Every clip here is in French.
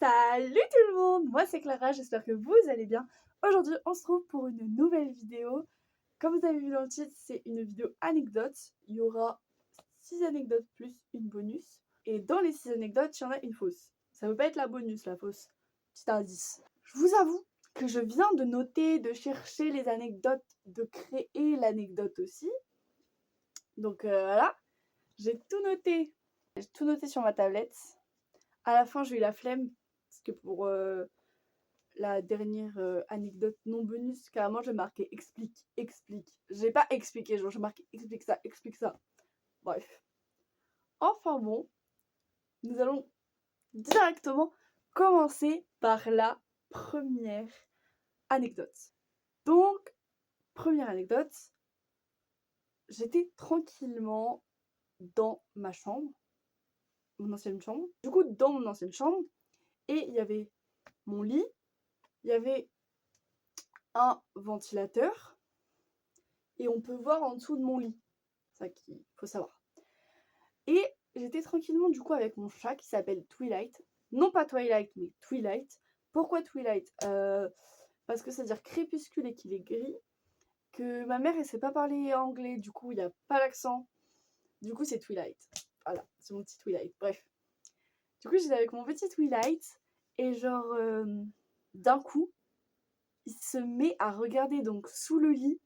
Salut tout le monde, moi c'est Clara, j'espère que vous allez bien. Aujourd'hui on se trouve pour une nouvelle vidéo. Comme vous avez vu dans le titre, c'est une vidéo anecdote. Il y aura 6 anecdotes plus une bonus. Et dans les 6 anecdotes, il y en a une fausse. Ça ne veut pas être la bonus, la fausse. Petit indice. Je vous avoue que je viens de noter, de chercher les anecdotes, de créer l'anecdote aussi. Donc voilà, j'ai tout noté. J'ai tout noté sur ma tablette. À la fin, j'ai eu la flemme parce que pour la dernière anecdote non bonus, carrément, j'ai marqué explique, explique. J'ai pas expliqué, genre j'ai marqué explique ça, explique ça. Bref. Enfin bon, nous allons directement commencer par la première anecdote. Donc, première anecdote, j'étais tranquillement dans ma chambre, mon ancienne chambre. Du coup, dans mon ancienne chambre, et il y avait mon lit, il y avait un ventilateur, et on peut voir en dessous de mon lit. C'est ça qu'il faut savoir. Et j'étais tranquillement du coup avec mon chat qui s'appelle Twilight. Non pas Twilight, mais Twilight. Pourquoi Twilight Parce que ça veut dire crépuscule et qu'il est gris. Que ma mère elle sait pas parler anglais, du coup il n'y a pas l'accent. Du coup c'est Twilight. Voilà, c'est mon petit Twilight. Bref. Du coup j'étais avec mon petit Twilight et genre d'un coup il se met à regarder donc sous le lit,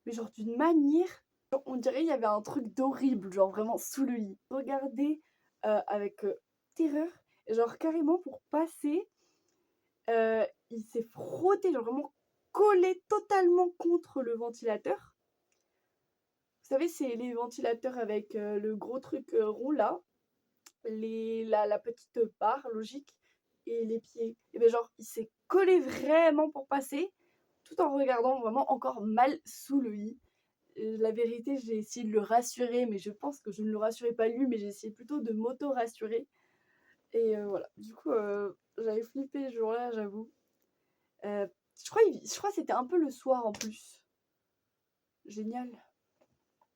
mais genre d'une manière, genre, on dirait il y avait un truc d'horrible, genre vraiment sous le lit. Regardez avec terreur, et genre carrément pour passer, il s'est frotté, genre vraiment collé totalement contre le ventilateur. Vous savez, c'est les ventilateurs avec le gros truc rond là, la petite barre logique et les pieds. Et bien genre, il s'est collé vraiment pour passer, tout en regardant vraiment encore mal sous le lit. La vérité, j'ai essayé de le rassurer, mais je pense que je ne le rassurais pas lui, mais j'ai essayé plutôt de m'auto-rassurer. Et voilà, du coup, j'avais flippé ce jour-là, j'avoue. Je crois que c'était un peu le soir en plus. Génial.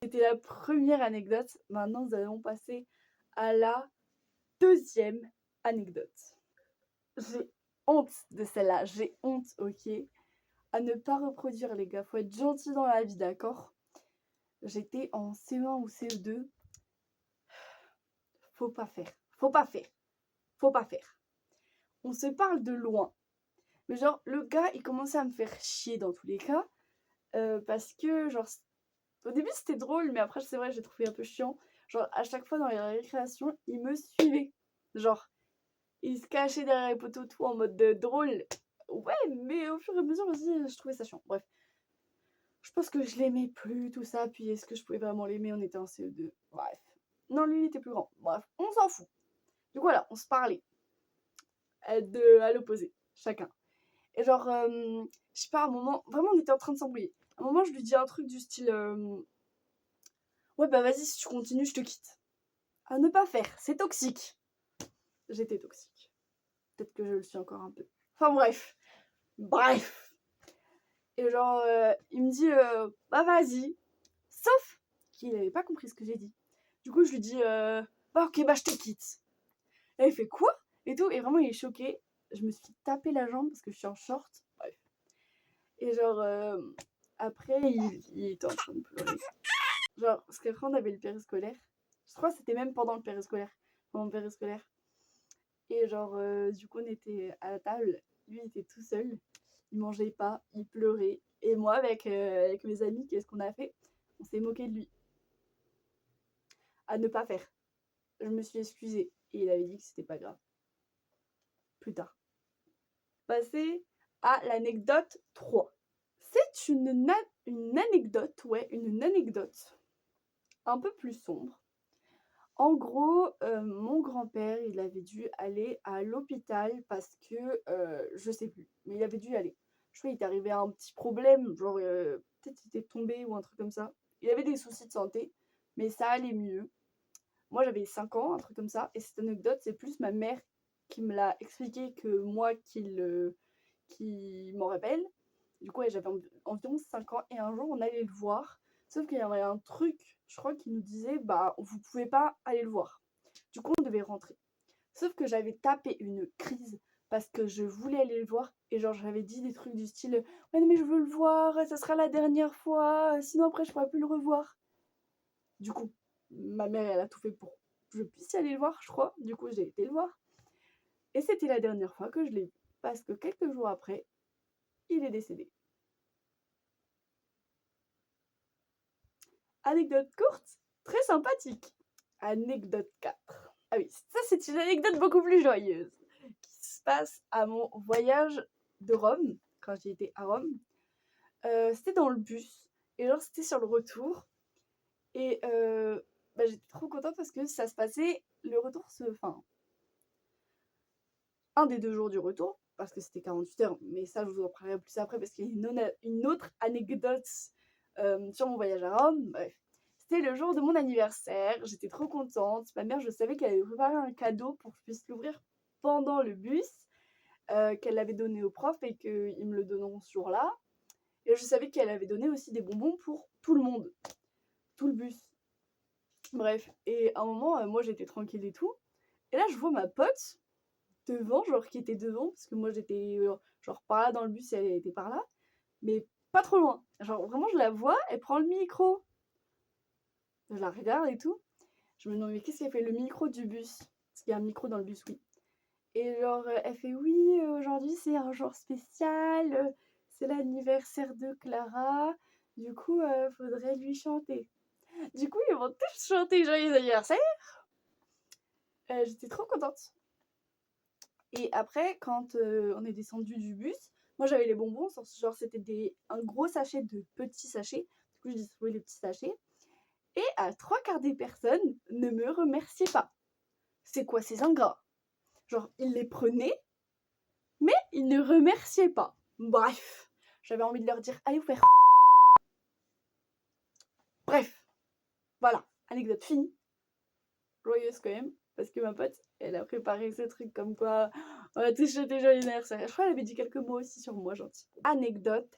C'était la première anecdote. Maintenant, nous allons passer à la deuxième anecdote. J'ai honte de celle-là, j'ai honte, ok. À ne pas reproduire, les gars. Faut être gentil dans la vie, d'accord? J'étais en CE1 ou CE2. Faut pas faire. Faut pas faire. Faut pas faire. On se parle de loin. Mais genre, le gars, il commençait à me faire chier dans tous les cas. Parce que, genre, au début, c'était drôle, mais après, c'est vrai, j'ai trouvé un peu chiant. Genre, à chaque fois dans les récréations, il me suivait. Genre, il se cachait derrière les poteaux, tout en mode drôle. Ouais, mais au fur et à mesure aussi, je trouvais ça chiant. Bref. Je pense que je l'aimais plus, tout ça. Puis, est-ce que je pouvais vraiment l'aimer? On était en CE2. Bref. Non, lui, il était plus grand. Bref, on s'en fout. Du coup, voilà, on se parlait. À l'opposé, chacun. Et genre, je sais pas, à un moment, vraiment on était en train de s'embrouiller. À un moment, je lui dis un truc du style ouais, bah vas-y, si tu continues, je te quitte. À ne pas faire, c'est toxique. J'étais toxique. Peut-être que je le suis encore un peu. Enfin bref. Bref. Et genre, il me dit bah vas-y. Sauf qu'il avait pas compris ce que j'ai dit. Du coup, je lui dis bah ok, bah je te quitte. Et il fait quoi? Et tout. Et vraiment, il est choqué. Je me suis tapé la jambe parce que je suis en short. Bref. Et genre, après, il était en train de pleurer. Genre, parce qu'après, on avait le périscolaire. Je crois que c'était même pendant le périscolaire. Pendant le périscolaire. Et genre, du coup, on était à la table. Lui, il était tout seul. Il mangeait pas, il pleurait. Et moi, avec mes amis, qu'est-ce qu'on a fait? On s'est moqué de lui. À ne pas faire. Je me suis excusée. Et il avait dit que c'était pas grave. Plus tard. Passer à l'anecdote 3. C'est une anecdote, ouais, une anecdote un peu plus sombre. En gros, mon grand-père, il avait dû aller à l'hôpital parce que, je sais plus, mais il avait dû y aller. Je crois qu'il est arrivé un petit problème, genre, peut-être il était tombé ou un truc comme ça. Il avait des soucis de santé, mais ça allait mieux. Moi, j'avais 5 ans, un truc comme ça, et cette anecdote, c'est plus ma mère qui me l'a expliqué que moi qui m'en rappelle. Du coup, ouais, j'avais environ 5 ans, et un jour, on allait le voir. Sauf qu'il y avait un truc, je crois, qui nous disait, bah, vous pouvez pas aller le voir. Du coup, on devait rentrer. Sauf que j'avais tapé une crise parce que je voulais aller le voir et genre j'avais dit des trucs du style ouais non mais je veux le voir, ça sera la dernière fois, sinon après je pourrai plus le revoir. Du coup, ma mère elle a tout fait pour que je puisse aller le voir, je crois. Du coup j'ai été le voir. Et c'était la dernière fois que je l'ai vu parce que quelques jours après, il est décédé. Anecdote courte, très sympathique. Anecdote 4. Ah oui, ça c'est une anecdote beaucoup plus joyeuse qui se passe à mon voyage de Rome, quand j'ai été à Rome. C'était dans le bus, et genre c'était sur le retour, et j'étais trop contente parce que ça se passait, le retour enfin, un des 2 jours du retour, parce que c'était 48 heures, mais ça je vous en parlerai plus après parce qu'il y a une autre anecdote sur mon voyage à Rome. Bref, c'était le jour de mon anniversaire, j'étais trop contente. Ma mère, je savais qu'elle avait préparé un cadeau pour que je puisse l'ouvrir pendant le bus, qu'elle l'avait donné au prof et qu'ils me le donneront ce jour-là. Et je savais qu'elle avait donné aussi des bonbons pour tout le monde, tout le bus. Bref, et à un moment, moi j'étais tranquille et tout. Et là, je vois ma pote devant, genre qui était devant, parce que moi j'étais genre par là dans le bus et elle était par là, mais pas trop loin. Genre vraiment, je la vois, elle prend le micro. Je la regarde et tout. Je me demande, mais qu'est-ce qu'elle fait? Le micro du bus. Parce qu'il y a un micro dans le bus, oui. Et genre, elle fait oui, aujourd'hui c'est un jour spécial, c'est l'anniversaire de Clara, du coup, faudrait lui chanter. Du coup, ils vont tous chanter joyeux anniversaire. J'étais trop contente. Et après, quand on est descendu du bus, moi j'avais les bonbons, genre c'était un gros sachet de petits sachets. Du coup, je distribuais les petits sachets. Et à 3/4 des personnes ne me remerciaient pas. C'est quoi ces ingrats? Genre, ils les prenaient, mais ils ne remerciaient pas. Bref, j'avais envie de leur dire allez vous faire. Bref, voilà, anecdote finie. Joyeuse quand même, parce que ma pote, elle a préparé ce truc comme quoi on a tous chanté joyeux anniversaire. Je crois qu'elle avait dit quelques mots aussi sur moi, gentil. Anecdote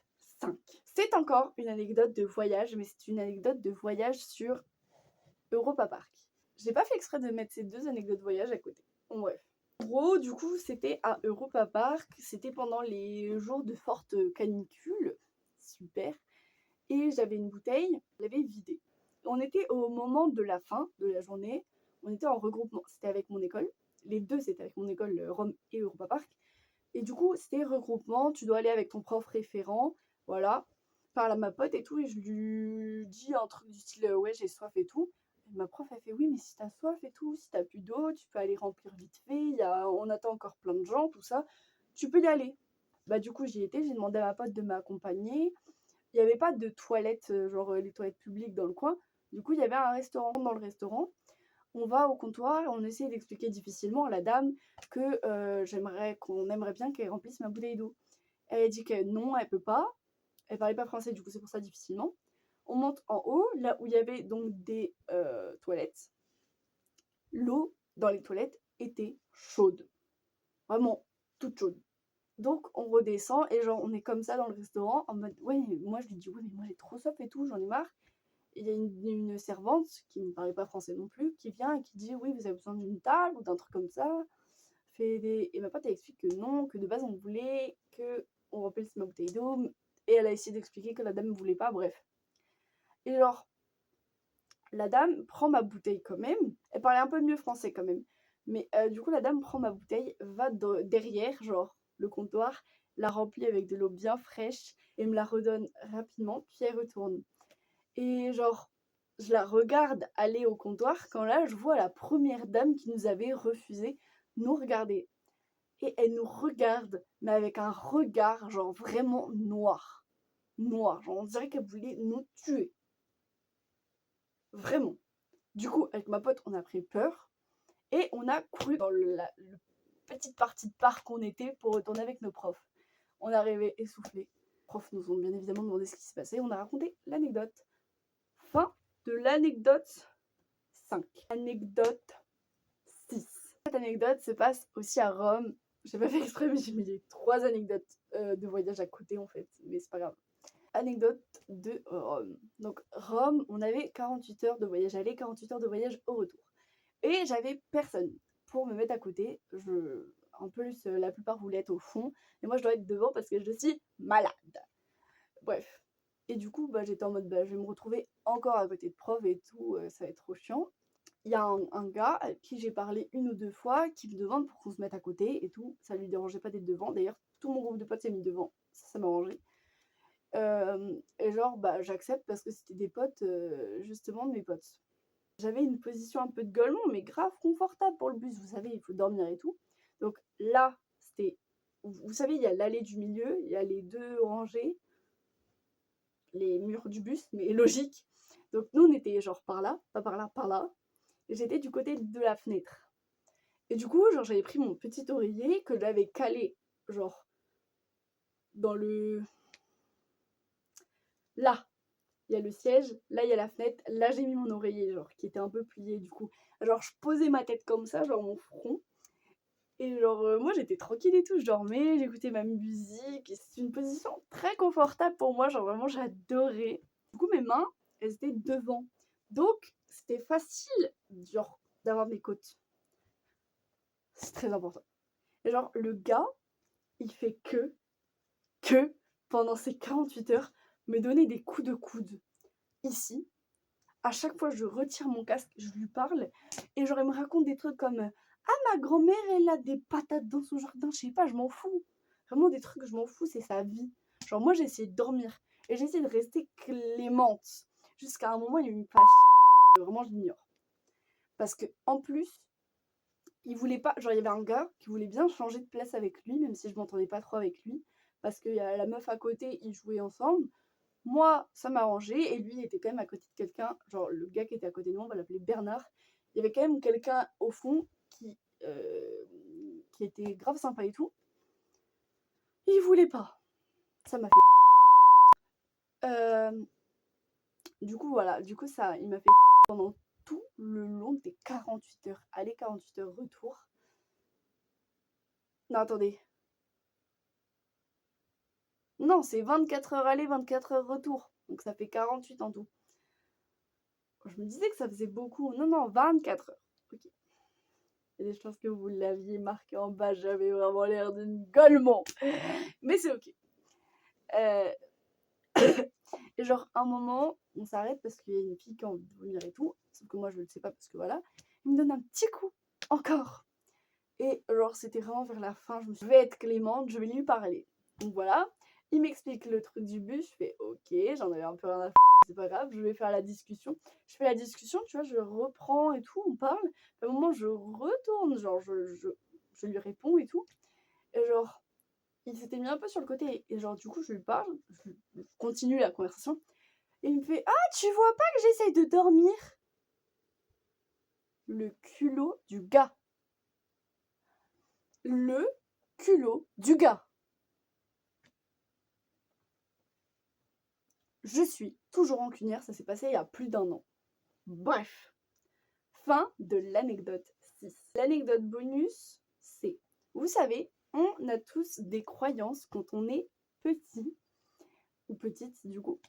5. C'est encore une anecdote de voyage, mais c'est une anecdote de voyage sur Europa Park. J'ai pas fait exprès de mettre ces 2 anecdotes de voyage à côté. Bon, bref. En gros, du coup, c'était à Europa Park. C'était pendant les jours de forte canicule. Super. Et j'avais une bouteille, je l'avais vidée. On était au moment de la fin de la journée. On était en regroupement. C'était avec mon école. Les 2, c'était avec mon école, Rome et Europa Park. Et du coup, c'était regroupement. Tu dois aller avec ton prof référent. Voilà. Parle à ma pote et tout. Et je lui dis un truc du style ouais, j'ai soif et tout. Et ma prof, elle fait oui, mais si t'as soif et tout, si t'as plus d'eau, tu peux aller remplir vite fait. On attend encore plein de gens, tout ça. Tu peux y aller. Bah, du coup, j'y étais. J'ai demandé à ma pote de m'accompagner. Il n'y avait pas de toilettes, genre les toilettes publiques dans le coin. Du coup, il y avait un restaurant. Dans le restaurant, on va au comptoir et on essaie d'expliquer difficilement à la dame que qu'on aimerait bien qu'elle remplisse ma bouteille d'eau. Elle a dit que non, elle peut pas. Elle parlait pas français, du coup c'est pour ça difficilement. On monte en haut, là où il y avait donc des toilettes. L'eau dans les toilettes était chaude. Vraiment, toute chaude. Donc on redescend et genre on est comme ça dans le restaurant en mode ouais, moi je lui dis ouais mais moi j'ai trop soif et tout, j'en ai marre. Et il y a une servante qui ne parlait pas français non plus qui vient et qui dit oui vous avez besoin d'une table ou d'un truc comme ça. Et ma pote elle explique que non, que de base on voulait que on remplisse ma bouteille d'eau et elle a essayé d'expliquer que la dame ne voulait pas, bref. Et genre la dame prend ma bouteille quand même, elle parlait un peu mieux français quand même. Mais du coup la dame prend ma bouteille, va derrière genre le comptoir, la remplit avec de l'eau bien fraîche et me la redonne rapidement, puis elle retourne. Et genre, je la regarde aller au comptoir quand là, je vois la première dame qui nous avait refusé nous regarder. Et elle nous regarde, mais avec un regard genre vraiment noir. Noir, genre on dirait qu'elle voulait nous tuer. Vraiment. Du coup, avec ma pote, on a pris peur et on a couru dans la petite partie de parc qu'on était pour retourner avec nos profs. On est arrivé essoufflés. Les profs nous ont bien évidemment demandé ce qui s'est passé. On a raconté l'anecdote. Fin de l'anecdote 5. Anecdote 6. Cette anecdote se passe aussi à Rome. J'ai pas fait exprès, mais j'ai mis les 3 anecdotes de voyage à côté en fait, mais c'est pas grave. Anecdote de Rome. Donc Rome, on avait 48 heures de voyage aller, 48 heures de voyage au retour. Et j'avais personne pour me mettre à côté. En plus, la plupart voulaient être au fond et moi je dois être devant parce que je suis malade. Bref. Et du coup, j'étais en mode, je vais me retrouver encore à côté de prof et tout, ça va être trop chiant. Il y a un gars avec qui j'ai parlé 1 ou 2 fois qui me demande pour qu'on se mette à côté et tout. Ça lui dérangeait pas d'être devant. D'ailleurs, tout mon groupe de potes s'est mis devant. Ça m'a arrangé. Et genre, j'accepte parce que c'était des potes, justement de mes potes. J'avais une position un peu de golemon, mais grave confortable pour le bus. Vous savez, il faut dormir et tout. Donc là, c'était... Vous savez, il y a l'allée du milieu, il y a les 2 rangées, les murs du bus, mais logique. Donc nous, on était genre par là, pas par là, par là. Et j'étais du côté de la fenêtre. Et du coup, genre, j'avais pris mon petit oreiller que j'avais calé, genre, dans le... Là, il y a le siège, là, il y a la fenêtre. Là, j'ai mis mon oreiller, genre, qui était un peu plié, du coup. Genre, je posais ma tête comme ça, genre, mon front. Et genre, moi, j'étais tranquille et tout. Je dormais, j'écoutais ma musique. Et c'est une position très confortable pour moi. Genre, vraiment, j'adorais. Du coup, mes mains, elles étaient devant. Donc, c'était facile, genre, d'avoir mes côtes. C'est très important. Et genre, le gars, il fait que, pendant ces 48 heures, me donner des coups de coude. Ici, à chaque fois, je retire mon casque, je lui parle, et genre, il me raconte des trucs comme « Ah, ma grand-mère, elle a des patates dans son jardin. » Je sais pas, je m'en fous. Vraiment, des trucs, je m'en fous, c'est sa vie. Genre, moi, j'ai essayé de dormir, et j'ai essayé de rester clémente. Jusqu'à un moment, il y a eu une phase vraiment, je l'ignore. Parce que en plus, il voulait pas... Genre, il y avait un gars qui voulait bien changer de place avec lui, même si je m'entendais pas trop avec lui. Parce que la meuf à côté, ils jouaient ensemble. Moi, ça m'arrangeait, et lui, il était quand même à côté de quelqu'un, genre le gars qui était à côté de moi, on va l'appeler Bernard. Il y avait quand même quelqu'un au fond qui était grave sympa et tout. Il voulait pas. Ça m'a fait... du coup, voilà, ça, il m'a fait pendant tout le long des 48 heures. Aller 48 heures retour. Non, attendez. Non, c'est 24 heures aller, 24 heures retour. Donc ça fait 48 en tout. Je me disais que ça faisait beaucoup. Non, non, 24 heures. Ok. Et je pense que vous l'aviez marqué en bas, j'avais vraiment l'air d'une golemon. Mais c'est ok. Et genre, un moment, on s'arrête parce qu'il y a une fille qui a envie de vomir et tout. Sauf que moi, je ne le sais pas parce que voilà. Il me donne un petit coup, encore. Et genre, c'était vraiment vers la fin. Je me suis dit, je vais être clémente, je vais lui parler. Donc voilà. Il m'explique le truc du bus. Je fais ok, j'en avais un peu rien à faire. C'est pas grave, je vais faire la discussion. Je fais la discussion, tu vois, je reprends et tout, on parle. À un moment, je retourne, genre, je lui réponds et tout. Et genre, il s'était mis un peu sur le côté. Et genre, du coup, je lui parle, je continue la conversation. Et il me fait « Ah, tu vois pas que j'essaye de dormir ?» Le culot du gars. Le culot du gars. Je suis toujours rancunière, ça s'est passé il y a plus d'1 an. Bref. Fin de l'anecdote 6. L'anecdote bonus, c'est, vous savez, on a tous des croyances quand on est petit, ou petite du coup,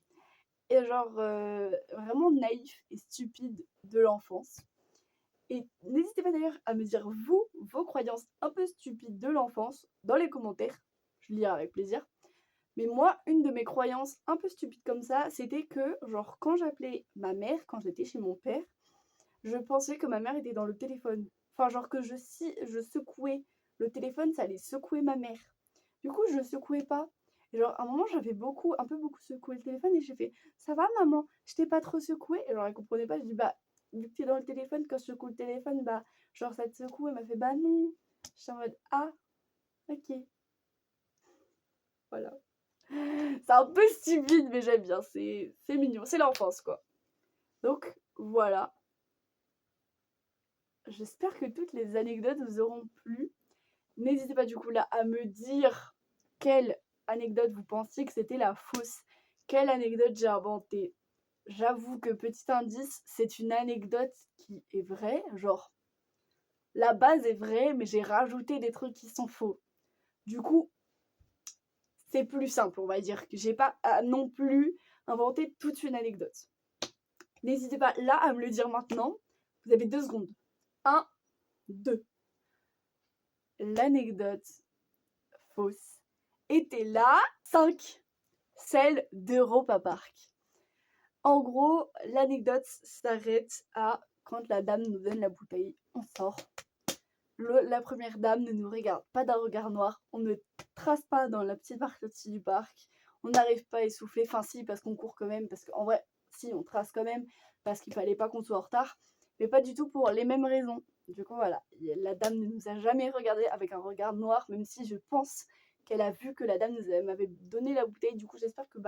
et genre vraiment naïf et stupide de l'enfance. Et n'hésitez pas d'ailleurs à me dire, vous, vos croyances un peu stupides de l'enfance dans les commentaires, je lirai avec plaisir. Mais moi, une de mes croyances un peu stupides comme ça, c'était que, genre, quand j'appelais ma mère, quand j'étais chez mon père, je pensais que ma mère était dans le téléphone. Enfin, genre que si je secouais le téléphone, ça allait secouer ma mère. Du coup, je secouais pas. Et genre, à un moment, j'avais un peu beaucoup secoué le téléphone et j'ai fait « Ça va, maman? Je t'ai pas trop secoué ?» Et genre, elle comprenait pas. Je dis « Bah, vu que t'es dans le téléphone, quand je secoue le téléphone, genre, ça te secoue. » Elle m'a fait « Bah non. » J'étais en mode « Ah, ok. » Voilà. C'est un peu stupide, mais j'aime bien. C'est mignon. C'est l'enfance, quoi. Donc, voilà. J'espère que toutes les anecdotes vous auront plu. N'hésitez pas du coup là à me dire quelle anecdote vous pensiez que c'était la fausse. Quelle anecdote j'ai inventée. J'avoue que petit indice, c'est une anecdote qui est vraie. Genre, la base est vraie, mais j'ai rajouté des trucs qui sont faux. Du coup, c'est plus simple, on va dire, que j'ai pas à non plus inventé toute une anecdote. N'hésitez pas là à me le dire maintenant. Vous avez 2 secondes. 1, 2. l'anecdote fausse était la 5, celle d'Europa Park. En gros, l'anecdote s'arrête à quand la dame nous donne la bouteille, on sort. La première dame ne nous regarde pas d'un regard noir, on ne trace pas dans la petite partie du parc, on n'arrive pas à essouffler, enfin si, parce qu'on court quand même, parce qu'en vrai, si, on trace quand même, parce qu'il fallait pas qu'on soit en retard, mais pas du tout pour les mêmes raisons. Du coup, voilà, la dame ne nous a jamais regardé avec un regard noir, même si je pense qu'elle a vu que la dame m'avait donné la bouteille. Du coup, j'espère que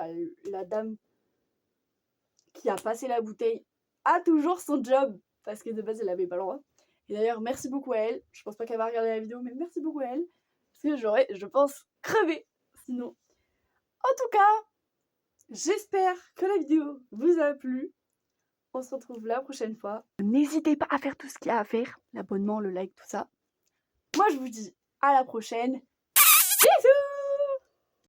la dame qui a passé la bouteille a toujours son job, parce que de base, elle avait pas le droit. Et d'ailleurs, merci beaucoup à elle. Je pense pas qu'elle va regarder la vidéo, mais merci beaucoup à elle. Parce que j'aurais, je pense, crevé sinon. En tout cas, j'espère que la vidéo vous a plu. On se retrouve la prochaine fois. N'hésitez pas à faire tout ce qu'il y a à faire. L'abonnement, le like, tout ça. Moi, je vous dis à la prochaine.